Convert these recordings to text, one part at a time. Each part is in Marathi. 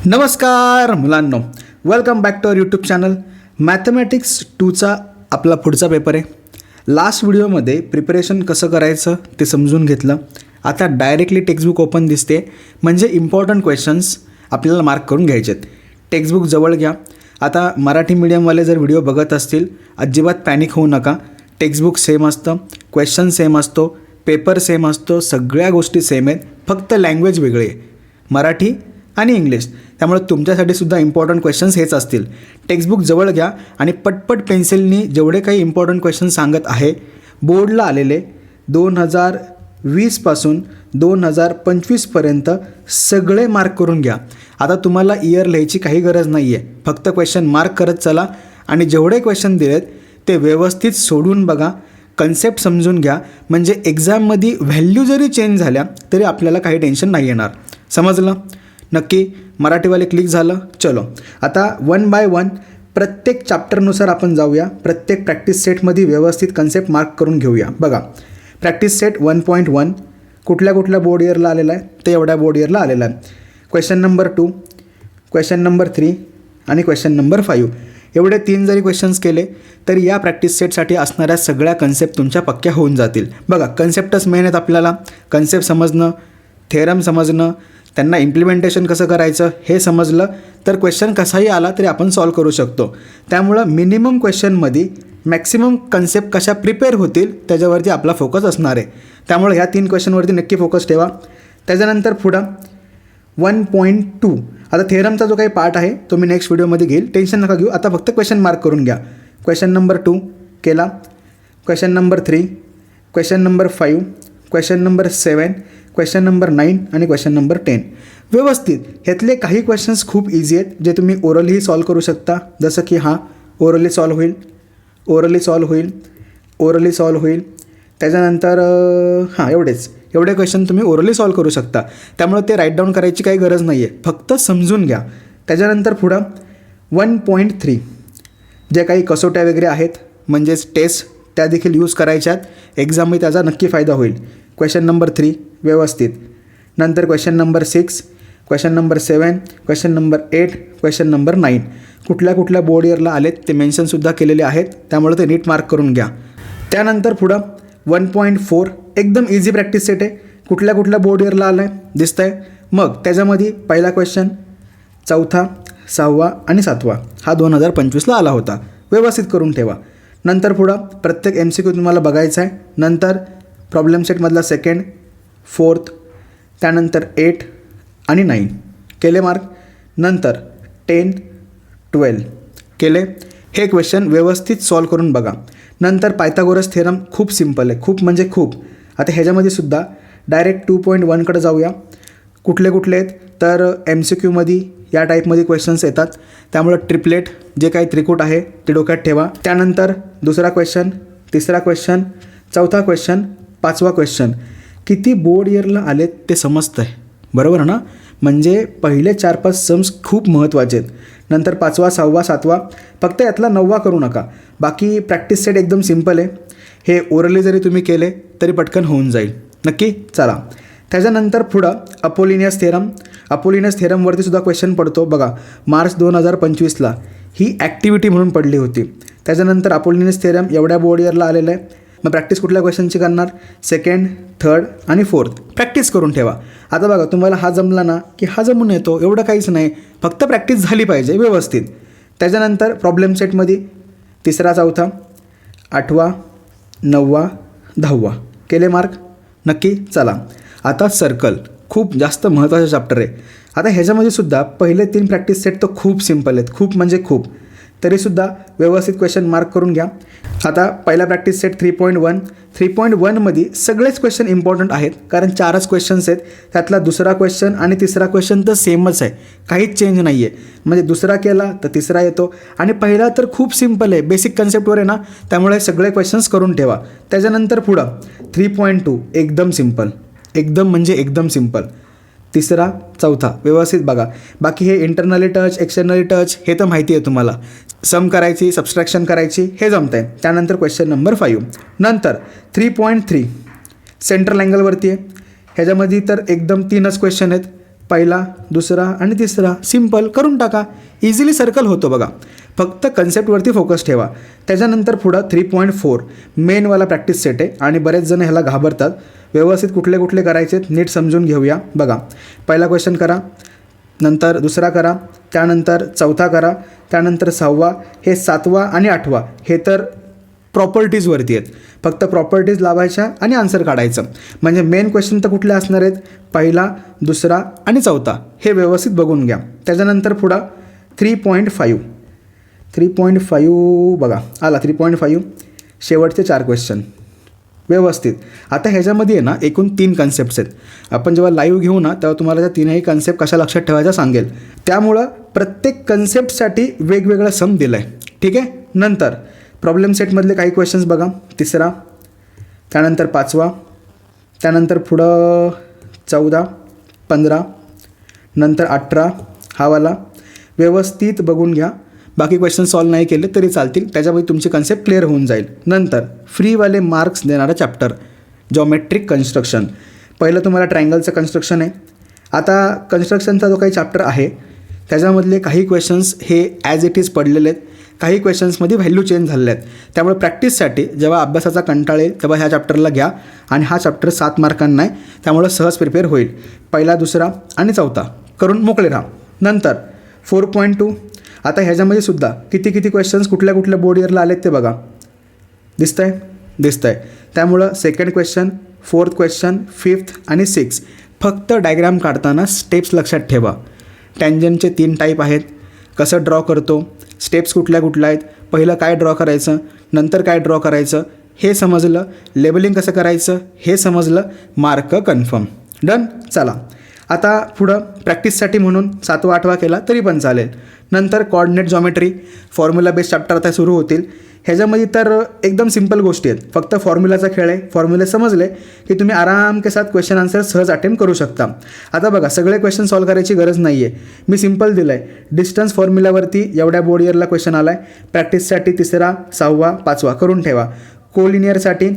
नमस्कार मुलांनो, welcome back to our YouTube channel. Mathematics 2चा आपला पुढचा पेपर आहे. लास्ट व्हिडिओमध्ये प्रिपरेशन कसं करायचं ते समजून घेतलं. आता डायरेक्टली टेक्स्टबुक ओपन दिसते, म्हणजे इम्पॉर्टंट क्वेश्चन्स आपल्याला मार्क करून घ्यायचे आहेत. टेक्स्टबुक जवळ घ्या. आता मराठी मीडियमवाले जर व्हिडिओ बघत असतील, अजिबात पॅनिक होऊ नका. टेक्स्टबुक सेम असतं, क्वेश्चन सेम असतो, पेपर सेम असतो, सगळ्या गोष्टी सेम आहेत, फक्त लँग्वेज वेगळी आहे, मराठी आणि इंग्लिश. त्यामुळे तुमच्यासाठी सुद्धा इम्पॉर्टंट क्वेश्चन्स हेच असतील. टेक्स्टबुक जवळ घ्या आणि पटपट पेन्सिलनी जेवढे काही इम्पॉर्टंट क्वेश्चन सांगत आहे बोर्डला आलेले 2020पासून 2025पर्यंत सगळे मार्क करून घ्या. आता तुम्हाला इयर लिहायची काही गरज नाही आहे, फक्त क्वेश्चन मार्क करत चला आणि जेवढे क्वेश्चन दिलेत ते व्यवस्थित सोडून बघा, कन्सेप्ट समजून घ्या. म्हणजे एक्झाममध्ये व्हॅल्यू जरी चेंज झाल्या तरी आपल्याला काही टेन्शन नाही येणार. समजलं? नक्की मराठीवाले क्लिक झालं. चलो आता वन बाय वन प्रत्येक चॅप्टरनुसार आपण जाऊया. प्रत्येक प्रॅक्टिस सेटमध्ये व्यवस्थित कन्सेप्ट मार्क करून घेऊया. बघा, प्रॅक्टिस सेट 1.1 कुठल्या कुठल्या बोर्ड इयरला आलेला आहे ते एवढ्या बोर्ड इयरला आलेला आहे. क्वेश्चन नंबर 2, क्वेश्चन नंबर 3 आणि क्वेश्चन नंबर 5 एवढे 3 जरी क्वेश्चन्स केले तरी या प्रॅक्टिस सेटसाठी असणाऱ्या सगळ्या कन्सेप्ट तुमच्या पक्क्या होऊन जातील. बघा, कन्सेप्टच मेन आहेत आपल्याला. कन्सेप्ट समजणं, थेरम समजणं, त्यांना इम्प्लिमेंटेशन कसं करायचं हे समजलं तर क्वेश्चन कसाही आला तरी आपण सॉल्व करू शकतो. त्यामुळं मिनिमम क्वेश्चनमध्ये मॅक्सिमम कन्सेप्ट कशा प्रिपेअर होतील त्याच्यावरती आपला फोकस असणार आहे. त्यामुळे ह्या 3 क्वेश्चनवरती नक्की फोकस ठेवा. त्याच्यानंतर पुढं 1.2 आता थेरमचा जो काही पार्ट आहे तो मी नेक्स्ट व्हिडिओमध्ये घेईल, टेन्शन नका घेऊ. आता फक्त क्वेश्चन मार्क करून घ्या. क्वेश्चन नंबर 2 केला, question number 3, question number 5, question number 7, question number 9 आणि क्वेश्चन नंबर 10 व्यवस्थित. ह्यातले काही क्वेश्चन्स खूप इझी आहेत जे तुम्ही ओरलीही सॉल्व करू शकता. जसं की ओरली सॉल्व होईल, ओरली सॉल्व होईल, ओरली सॉल्व होईल. त्याच्यानंतर एवढे क्वेश्चन तुम्ही ओरली सॉल्व करू शकता. त्यामुळे ते राईट डाऊन करायची काही गरज नाही आहे, फक्त समजून घ्या. त्याच्यानंतर पुढं 1.3 जे काही कसोट्या वगैरे आहेत म्हणजेच टेस्ट त्या देखील यूज करायच्यात. एक्झाममध्ये त्याचा नक्की फायदा होईल. क्वेश्चन नंबर 3 व्यवस्थित. नंतर question number 6, question number 7, question number 8, question number 9 कुठल्या कुठल्या बोर्ड इयरला आलेत ते मेन्शनसुद्धा केलेले आहेत, त्यामुळे ते नीट मार्क करून घ्या. त्यानंतर पुढं 1.4 एकदम इझी प्रॅक्टिस सेट आहे. कुठल्या कुठल्या बोर्ड इयरला आला आहे दिसतं आहे. मग त्याच्यामध्ये पहिला क्वेश्चन 4था, 6वा आणि 7वा हा 2025ला आला होता. व्यवस्थित करून ठेवा. नंतर पुढं प्रत्येक MCQ तुम्हाला बघायचा आहे. नंतर प्रॉब्लेम सेटमधला 2nd, 4th, त्यानंतर 8 आणि 9 केले मार्क. नंतर 10, 12 केले. हे क्वेश्चन व्यवस्थित सॉल्व करून बघा. नंतर पायथागोरस थेरम खूप सिम्पल आहे, खूप म्हणजे खूप. आता ह्याच्यामध्ये सुद्धा डायरेक्ट 2.1कडे जाऊया. कुठले कुठले आहेत तर MCQमध्ये या टाईपमध्ये क्वेश्चन्स येतात, त्यामुळं ट्रिपलेट जे काही त्रिकूट आहे ते डोक्यात ठेवा. त्यानंतर दुसरा क्वेश्चन, तिसरा क्वेश्चन, चौथा क्वेश्चन, 5वा क्वेश्चन किती बोर्ड इयरला आलेत ते समजतं आहे, बरोबर ना? म्हणजे पहिले 4-5 सम्स खूप महत्त्वाचे आहेत. नंतर 5वा, 6वा, 7वा, फक्त यातला 9वा करू नका. बाकी प्रॅक्टिस सेट एकदम सिम्पल आहे. हे ओरली जरी तुम्ही केले तरी पटकन होऊन जाईल. नक्की चला. त्याच्यानंतर पुढं अपोलिनियस थेरम. अपोलिनियस थेरमवरती सुद्धा क्वेश्चन पडतो बघा. मार्च 2025ला ही ॲक्टिव्हिटी म्हणून पडली होती. त्याच्यानंतर अपोलिनियस थेरम एवढ्या बोर्ड इयरला आलेलं आहे. मग प्रॅक्टिस कुठल्या क्वेश्चनची करणार? 2nd, 3rd आणि 4th प्रॅक्टिस करून ठेवा. आता बघा, तुम्हाला हा जमला ना की हा जमून येतो, एवढं काहीच नाही, फक्त प्रॅक्टिस झाली पाहिजे व्यवस्थित. त्याच्यानंतर प्रॉब्लेम सेटमध्ये 3रा, 4था, 8वा, 9वा, 10वा केले मार्क. नक्की चला. आता सर्कल खूप जास्त महत्त्वाचा चॅप्टर आहे. आता ह्याच्यामध्ये सुद्धा पहिले 3 प्रॅक्टिस सेट तर खूप सिम्पल आहेत, खूप म्हणजे खूप. तरीसुद्धा व्यवस्थित क्वेश्चन मार्क करून घ्या. आता पहिला प्रॅक्टिस सेट 3.1. 3.1मध्ये सगळेच क्वेश्चन इम्पॉर्टंट आहेत, कारण 4च क्वेश्चन्स आहेत. त्यातला दुसरा क्वेश्चन आणि तिसरा क्वेश्चन तर सेमच आहे, काहीच चेंज नाही आहे. म्हणजे दुसरा केला तर तिसरा येतो आणि पहिला तर खूप सिम्पल आहे, बेसिक कन्सेप्टवर आहे ना, त्यामुळे सगळे क्वेश्चन्स करून ठेवा. त्याच्यानंतर पुढं 3.2 एकदम सिम्पल, एकदम म्हणजे एकदम सिम्पल. 3रा, 4था व्यवस्थित बघा. बाकी हे इंटरनली टच, एक्सटर्नली टच हे तर माहिती आहे तुम्हाला. सम करायची, सबस्ट्रॅक्शन करायची हे जमतं आहे. त्यानंतर क्वेश्चन नंबर 5. नंतर 3.3 सेंट्रल अँगलवरती आहे. ह्याच्यामध्ये तर एकदम 3च क्वेश्चन आहेत. पहिला, दुसरा आणि तिसरा. सिम्पल, करून टाका. इझिली सर्कल होतो बघा. फक्त कन्सेप्टवरती फोकस ठेवा. त्याच्यानंतर पुढं 3.4 मेनवाला प्रॅक्टिस सेट आहे आणि बरेच जण ह्याला घाबरतात. व्यवस्थित कुठले कुठले करायचे नीट समजून घेऊया. बघा, पहिला क्वेश्चन करा, नंतर दुसरा करा, त्यानंतर चौथा करा, त्यानंतर 6वा, हे 7वा आणि 8वा हे तर प्रॉपर्टीजवरती आहेत. फक्त प्रॉपर्टीज लावायच्या आणि आन्सर काढायचं. म्हणजे मेन क्वेश्चन तर कुठले असणार आहेत? पहिला, दुसरा आणि चौथा. हे व्यवस्थित बघून घ्या. त्याच्यानंतर पुढं 3.5 बघा आला. 3.5 शेवटचे 4 क्वेश्चन व्यवस्थित. आता ह्याच्यामध्ये आहे ना एकूण 3 कन्सेप्ट्स आहेत. आपण जेव्हा लाईव्ह घेऊ ना तेव्हा तुम्हाला त्या 3ही कन्सेप्ट कशा लक्षात ठेवायचा सांगेल. त्यामुळं प्रत्येक कन्सेप्टसाठी वेगवेगळं सम दिलं आहे. ठीक आहे. नंतर प्रॉब्लेम सेटमधले काही क्वेश्चन्स बघा. तिसरा, त्यानंतर 5वा, त्यानंतर पुढं 14, 15, नंतर 18 हा वाला. व्यवस्थित बघून घ्या. बाकी क्वेश्चन सॉल्व नाही केले तरी चालतील. त्याच्यामध्ये तुमची कन्सेप्ट क्लिअर होऊन जाईल. नंतर फ्रीवाले मार्क्स देणारा चॅप्टर जॉमेट्रिक कन्स्ट्रक्शन. पहिलं तुम्हाला ट्रायंगलचं कन्स्ट्रक्शन आहे. आता कन्स्ट्रक्शनचा जो काही चॅप्टर आहे त्याच्यामधले काही क्वेश्चन्स हे ॲज इट इज पडलेले आहेत. काही क्वेश्चन्समध्ये व्हॅल्यू चेंज झालेले आहेत. त्यामुळे प्रॅक्टिससाठी जेव्हा अभ्यासाचा कंटाळा येईल तेव्हा ह्या चॅप्टरला घ्या. आणि हा चॅप्टर 7 मार्कांना आहे. त्यामुळं सहज प्रिपेअर होईल. पहिला, दुसरा आणि चौथा करून मोकळे राहा. नंतर 4.2. आता ह्याच्यामध्ये सुद्धा किती क्वेश्चन्स कुठल्या कुठल्या बोर्ड इयरला आलेत ते बघा. दिसतंय. त्यामुळं second question, 4th question, 5th आणि 6 फक्त डायग्राम काढताना स्टेप्स लक्षात ठेवा. टँजंटचे 3 टाईप आहेत. कसं ड्रॉ करतो, स्टेप्स कुठल्या आहेत, पहिलं काय ड्रॉ करायचं, नंतर काय ड्रॉ करायचं हे समजलं. लेबलिंग कसं करायचं हे समजलं. Mark confirm. डन. चला आता पुढं प्रॅक्टिससाठी म्हणून 7वा 8वा केला तरी पण चालेल. नंतर coordinate geometry, formula based chapter आता सुरू होतील. ह्याच्यामध्ये तर एकदम सिंपल गोष्टी आहेत. फक्त फॉर्म्युलाचा खेळ आहे. फॉर्म्युले समजले की तुम्ही आराम के साथ क्वेश्चन आन्सर सहज अटेम्प्ट करू शकता. आता बघा, सगळे क्वेश्चन सॉल्व करायची गरज नाही आहे. मी सिंपल दिलं आहे. डिस्टन्स फॉर्म्युलावरती एवढ्या बोर्ड इयरला क्वेश्चन आला आहे. प्रॅक्टिससाठी 3रा, 6वा, 5वा करून ठेवा. कोलिनियरसाठी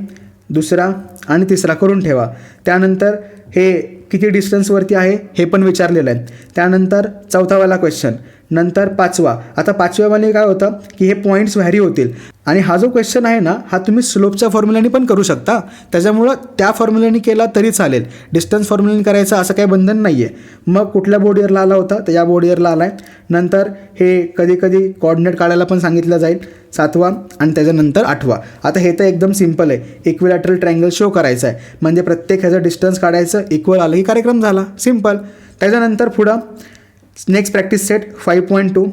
2रा आणि 3रा करून ठेवा. त्यानंतर हे किती डिस्टन्सवरती आहे हे पण विचारलेलं आहे. त्यानंतर 4थावाला क्वेश्चन, नंतर 5वा. आता 5व्यावाले काय होतं की हे पॉईंट्स व्हॅरी होतील. आणि हा जो क्वेश्चन आहे ना हा तुम्ही स्लोपच्या फॉर्म्युल्याने पण करू शकता. त्याच्यामुळं त्या फॉर्म्युल्याने केला तरी चालेल. डिस्टन्स फॉर्म्युल्याने करायचं असं काही बंधन नाही आहे. मग कुठल्या बोर्ड इयरला आला होता तर या बोर्ड इयरला आला आहे. नंतर हे कधी कॉर्डिनेट काढायला पण सांगितलं जाईल. 7वा आणि त्याच्यानंतर 8वा. आता हे तर एकदम सिंपल आहे. इक्विलॅटरल ट्रायंगल शो करायचं आहे. म्हणजे प्रत्येक ह्याचं डिस्टन्स काढायचं, इक्वल आलं की कार्यक्रम झाला. सिंपल. त्याच्यानंतर पुढं नेक्स्ट प्रॅक्टिस सेट 5.2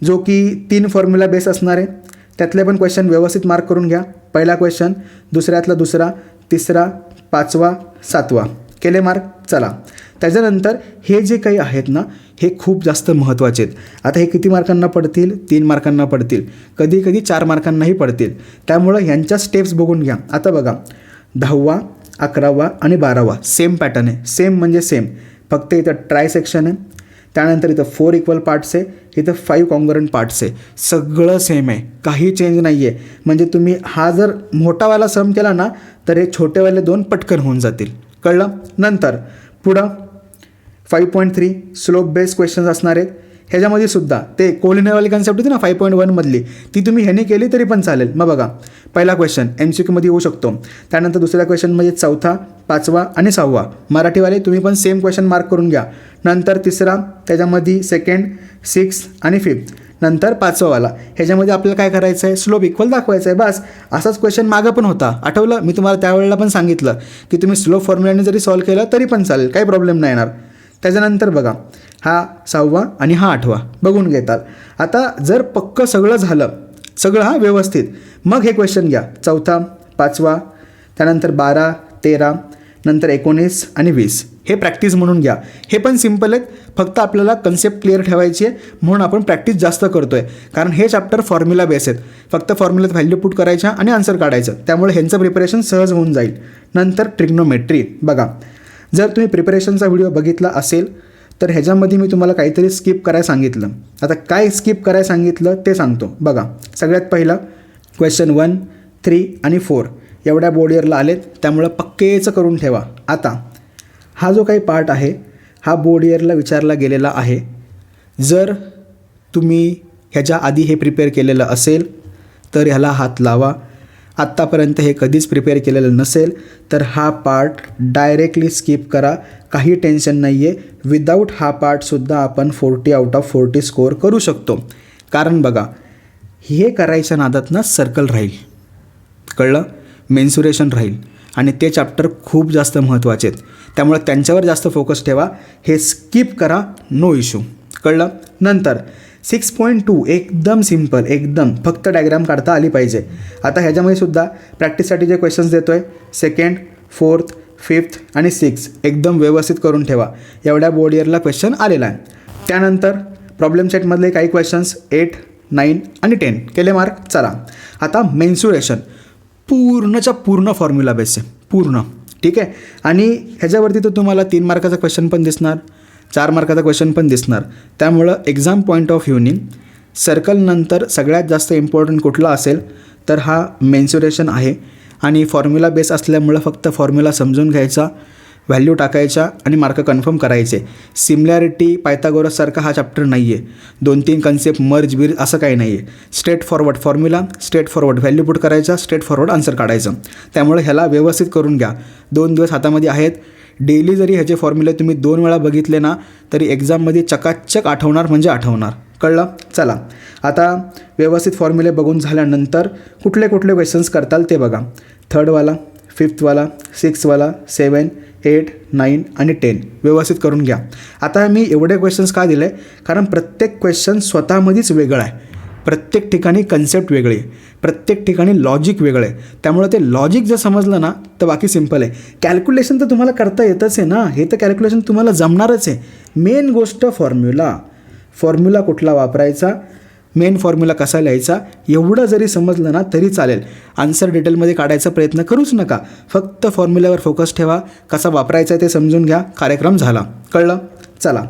जो की 3 फॉर्म्युला बेस असणार आहे. त्यातले पण क्वेश्चन व्यवस्थित मार्क करून घ्या. पहिला क्वेश्चन, दुसऱ्यातला 2रा, 3रा, 5वा, 7वा केले मार्क. चला त्याच्यानंतर हे जे काही आहेत ना हे खूप जास्त महत्त्वाचे आहेत. आता हे किती मार्कांना पडतील? 3 मार्कांना पडतील. कधी 4 मार्कांनाही पडतील. त्यामुळं ह्यांच्या स्टेप्स बघून घ्या. आता बघा, 10वा, 11वा आणि 12वा सेम पॅटर्न आहे. सेम म्हणजे सेम. फक्त इथं ट्राय सेक्शन आहे. त्यानंतर इथं 4 इक्वल पार्ट्स आहे. इथं 5 कॉन्ग्रुएंट पार्ट्स आहे. सगळं सेम आहे. काही चेंज नाही आहे. म्हणजे तुम्ही हा जर मोठावाला सम केला ना तर हे छोटेवाले 2 पटकन होऊन जातील. कळलं. नंतर पुढं 5.3 स्लोप बेस्ड क्वेश्चन्स असणार आहेत. ह्याच्यामध्ये सुद्धा ते कोलिनियरवाली कन्सेप्ट होती ना 5.1 मधली, ती तुम्ही ह्याने केली तरी पण चालेल. मग बघा, पहिला क्वेश्चन MCQमध्ये येऊ शकतो. त्यानंतर दुसऱ्या क्वेश्चनमध्ये 4था, 5वा आणि 6वा मराठीवाले तुम्ही पण सेम क्वेश्चन मार्क करून घ्या. नंतर 3रा, त्याच्यामध्ये 2nd, 6th आणि 5th. नंतर 5वावाला ह्याच्यामध्ये आपल्याला काय करायचं आहे? स्लोप इक्वल दाखवायचं आहे. बस असाच क्वेश्चन मागं पण होता. आठवलं? मी तुम्हाला त्यावेळेला पण सांगितलं की तुम्ही स्लोप फॉर्म्युल्याने जरी सॉल्व केलं तरी पण चालेल, काही प्रॉब्लेम नाही येणार. त्याच्यानंतर बघा, हा 6वा आणि हा 8वा बघून घेतात. आता जर पक्कं सगळं झालं, सगळं हा व्यवस्थित, मग हे क्वेश्चन घ्या. 4था, 5वा, त्यानंतर 12, 13, नंतर 19 आणि 20 हे प्रॅक्टिस म्हणून घ्या. हे पण सिम्पल आहेत. फक्त आपल्याला कन्सेप्ट क्लिअर ठेवायची आहे म्हणून आपण प्रॅक्टिस जास्त करतो आहे. कारण हे चॅप्टर फॉर्म्युला बेस आहेत. फक्त फॉर्म्युल्यात व्हॅल्यू पुट करायच्या आणि आन्सर काढायचं. त्यामुळे ह्यांचं प्रिपरेशन सहज होऊन जाईल. नंतर ट्रिग्नोमेट्री बघा. जर तुम्ही प्रिपरेशनचा व्हिडिओ बघितला असेल तर ह्याच्यामध्ये मी तुम्हाला काहीतरी स्किप करायला सांगितलं. आता काय स्किप करायला सांगितलं ते सांगतो. बघा, सगळ्यात पहिलं क्वेश्चन 1, 3 आणि 4 एवढ्या बोर्ड इयरला आलेत. त्यामुळं पक्केचं करून ठेवा. आता हा जो काही पार्ट आहे हा बोर्ड इयरला विचारला गेलेला आहे. जर तुम्ही ह्याच्या आधी हे प्रिपेअर केलेलं असेल तर ह्याला हात लावा. आत्तापर्यंत हे कधीच प्रिपेअर केलेलं नसेल तर हा पार्ट डायरेक्टली स्किप करा. काही टेन्शन नाही आहे. विदाऊट हा पार्टसुद्धा आपण 40 आउट ऑफ 40 स्कोअर करू शकतो. कारण बघा, हे करायच्या नादात ना सर्कल राहील, कळलं, मेन्सुरेशन राहील आणि ते चॅप्टर खूप जास्त महत्त्वाचे आहेत. त्यामुळे त्यांच्यावर जास्त फोकस ठेवा. हे स्किप करा, नो इश्यू, कळलं. नंतर 6.2 एकदम सिम्पल, एकदम फक्त डायग्राम काढता आली पाहिजे. आता ह्याच्यामध्ये सुद्धा प्रॅक्टिससाठी जे क्वेश्चन्स देतो आहे 2nd, 4th, 5th आणि 6th एकदम व्यवस्थित करून ठेवा. एवढ्या बोर्ड इयरला क्वेश्चन आलेला आहे. त्यानंतर प्रॉब्लेम सेटमधले काही क्वेश्चन्स 8, 9 आणि 10 केले मार्क. चला आता मेन्सुरेशन पूर्णच्या पूर्ण फॉर्म्युला बेस आहे, पूर्ण, ठीक आहे. आणि ह्याच्यावरती तर तुम्हाला 3 मार्काचा क्वेश्चन पण दिसणार, 4 मार्काचा क्वेश्चन पण दिसणार. त्यामुळं एक्झाम पॉईंट ऑफ व्ह्यूनी सर्कलनंतर सगळ्यात जास्त इम्पॉर्टंट कुठला असेल तर हा मेन्सुरेशन आहे. आणि फॉर्म्युला बेस असल्यामुळं फक्त फॉर्म्युला समजून घ्यायचा, व्हॅल्यू टाकायच्या आणि मार्क कन्फर्म करायचे. सिमिलॅरिटी पायथागोरससारखा हा चॅप्टर नाही आहे. 2-3 कन्सेप्ट मर्ज बिर्ज असं काही नाही आहे. Straight forward formula, straight forward value put करायचा, स्ट्रेट फॉरवर्ड आन्सर काढायचं. त्यामुळे ह्याला व्यवस्थित करून घ्या. 2 दिवस हातामध्ये आहेत. डेली जरी ह्याचे फॉर्म्युले तुम्ही 2 वेळा बघितले ना तरी एक्झाममध्ये चकाचक आठवणार म्हणजे आठवणार, कळलं. चला आता व्यवस्थित फॉर्म्युले बघून झाल्यानंतर कुठले कुठले क्वेश्चन्स करताल ते बघा. 3rd वाला, 5th वाला, 6th वाला, 7, 8, 9 आणि 10 व्यवस्थित करून घ्या. आता मी एवढे क्वेश्चन्स का दिले, कारण प्रत्येक क्वेश्चन स्वतःमध्येच वेगळं आहे. प्रत्येक ठिकाणी कन्सेप्ट वेगळी आहे, प्रत्येक ठिकाणी लॉजिक वेगळं आहे. त्यामुळे ते लॉजिक जर समजलं ना तर बाकी सिम्पल आहे. कॅल्क्युलेशन तर तुम्हाला करता येतच आहे ना, हे तर कॅल्क्युलेशन तुम्हाला जमणारच आहे. मेन गोष्ट फॉर्म्युला कुठला वापरायचा, मेन फॉर्म्युला कसा लिहायचा एवढं जरी समजलं ना तरी चालेल. आन्सर डिटेलमध्ये काढायचा प्रयत्न करूच नका. फक्त फॉर्म्युल्यावर फोकस ठेवा, कसा वापरायचा ते समजून घ्या, कार्यक्रम झाला, कळलं. चला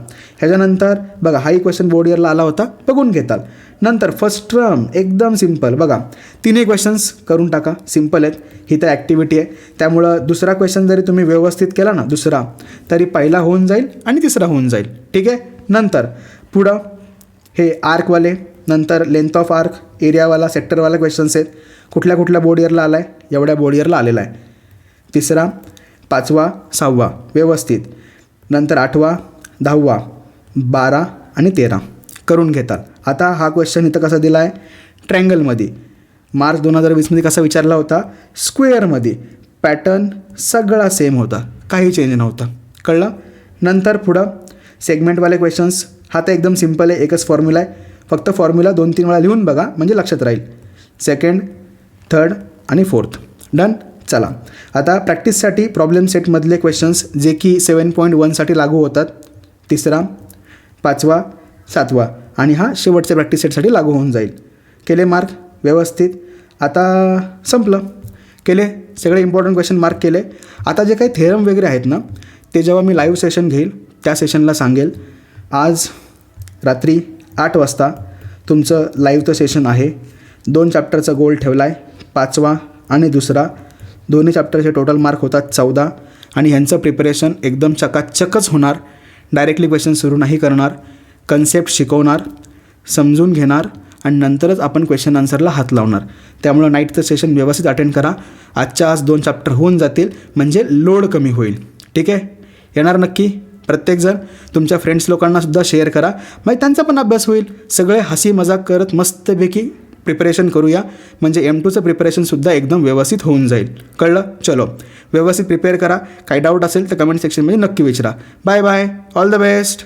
ह्याच्यानंतर बघा, हाही क्वेश्चन बोर्ड इयरला आला होता, बघून घेताल. नंतर फर्स्ट टर्म एकदम सिम्पल बघा, 3 क्वेश्चन्स करून टाका, सिम्पल आहेत. ही तर ॲक्टिव्हिटी आहे. त्यामुळं दुसरा क्वेश्चन जरी तुम्ही व्यवस्थित केला ना दुसरा तरी पहिला होऊन जाईल आणि तिसरा होऊन जाईल, ठीक आहे. नंतर पुढं हे आर्कवाले, नंतर लेंथ ऑफ आर्क, एरियावाला, सेक्टरवाला क्वेश्चन्स आहेत. कुठल्या कुठल्या बोर्ड इयरला आला आहे, एवढ्या बोर्ड इयरला आलेला आहे. 3रा, 5वा, 6वा व्यवस्थित. नंतर 8वा, 10वा, 12 आणि 13 करून घेतात. आता हा क्वेश्चन इथं कसा दिला आहे, ट्रँगलमध्ये. मार्च 2020मध्ये कसा विचारला होता, स्क्वेअरमध्ये. पॅटर्न सगळा सेम होता, काही चेंज नव्हता, कळलं. नंतर पुढं सेगमेंटवाले क्वेश्चन्स. हा तर एकदम सिम्पल आहे, एकच फॉर्म्युला आहे. फक्त फॉर्म्युला 2-3 वेळा लिहून बघा म्हणजे लक्षात राहील. 2nd, 3rd आणि 4th डन. चला आता प्रॅक्टिससाठी प्रॉब्लेम सेटमधले क्वेश्चन्स जे की 7.1साठी लागू होतात. 3रा, 5वा, 7वा आणि हा शेवटच्या प्रॅक्टिस सेटसाठी लागू होऊन जाईल. केले मार्क व्यवस्थित. आता संपलं, केले सगळे इम्पॉर्टंट क्वेश्चन मार्क केले. आता जे काही थेरम वगैरे आहेत ना ते जेव्हा मी लाईव्ह सेशन घेईल त्या सेशनला सांगेल. आज रात्री 8 वाजता तुमचं लाईव्हचं सेशन आहे. 2 चॅप्टरचा गोल ठेवला आहे, 5वा आणि 2रा. दोन्ही चॅप्टरचे टोटल मार्क होतात 14 आणि ह्यांचं प्रिपरेशन एकदम चकाचकच होणार. डायरेक्टली क्वेश्चन सुरू नाही करणार, कन्सेप्ट शिकवणार, समजून घेणार आणि नंतरच आपण क्वेश्चन आन्सरला हात लावणार. त्यामुळं नाईटचं सेशन व्यवस्थित अटेंड करा. आजच्या आज 2 चॅप्टर होऊन जातील म्हणजे लोड कमी होईल, ठीक आहे. येणार नक्की प्रत्येकजण. तुमच्या फ्रेंड्स लोकांनासुद्धा शेअर करा, मग त्यांचा पण अभ्यास होईल. सगळे हसी मजाक करत मस्तपैकी प्रिपरेशन करूया म्हणजे M2चं प्रिपरेशनसुद्धा एकदम व्यवस्थित होऊन जाईल, कळलं. चलो व्यवस्थित प्रिपेअर करा. काही डाऊट असेल तर कमेंट सेक्शनमध्ये नक्की विचारा. Bye bye, all the best.